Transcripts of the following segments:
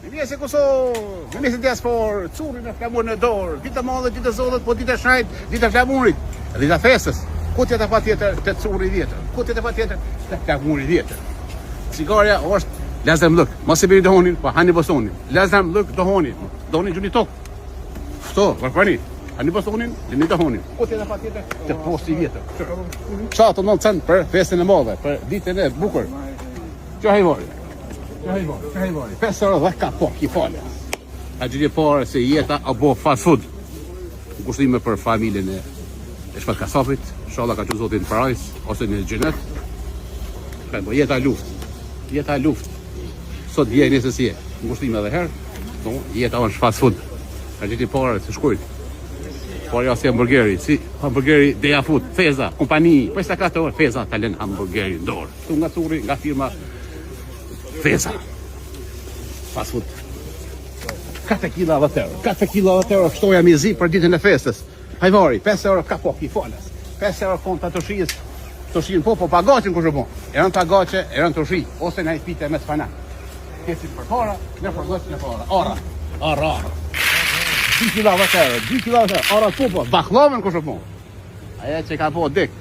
Mirë se Kosovë, me se diaspor, curin e flamurin në dorë, dita madhe, dita zotët, po dita shnajt, dita flamurit, dita festës. Ku tjetër pa tjetër të curi vjetër, ku tjetër pa tjetër të flamuri vjetër. Cigaria është lazemlëk, mos e bini dohonin, po hani bosonin. Lazemlëk dohonin gjuni tokë. Kështu, vërpani, hani bosonin, gjuni dohonin. Ku tjetër pa tjetër të posti vjetër. Qa të 9 cent për festën e madhe, për ditën e bukur. Që hajvari. 5 euro dhe ka po, ki falja. A gjithje pare se jeta a bo fast food. Në kushtime për familjen e shpat kasapit, shala ka që zotin parajs, ose në gjenet. Jeta luft. Sot vjeni se si e. Në kushtime edhe herë, jeta është fast food. A gjithje pare se shkujt. Por ja si hamburgeri, si hamburgeri Deja Food, Feza, kompani, për sa 4 orë, Feza ta lën hamburgeri në dorë. Këtu nga Suri, nga firma Feza. Fast food. 4 kila euro shtoja mizi për ditën e festës. Hajvari, 5 euro ka po, ki falas. 5 euro konta të shijës. Të shijën po pagaqin kush e bon. Eran pagaqe, eran të shi, ose na i pite me s'fana. Kesin për para, në përgaqin e para. Ara. 2 kila euro, ara të po, baklavën kush e bon. Aja që ka po dik.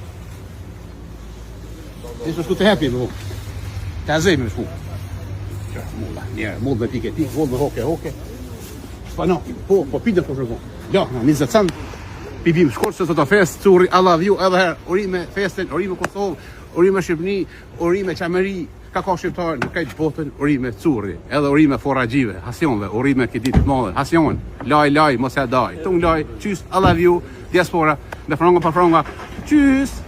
Nisë shku të hepi me mu. Të azemi me shku. Mulla, njerë, mull me piketi, mull me hoke. Spanokin, po pidën kush e bon. Lakna, 20 cent. Pibim shkort se të të fest, curi, I love you, edhe her, urime festen, urime Kosovë, urime Shqipni, urime Qamëri, ka shqiptarë në kajtë botën, urime curi, edhe urime foragjive, hasionve, urime këtë ditë madhe, hasion, laj, mos e daj, tung laj, qys, I love you, diaspora, me franga pa franga, qys.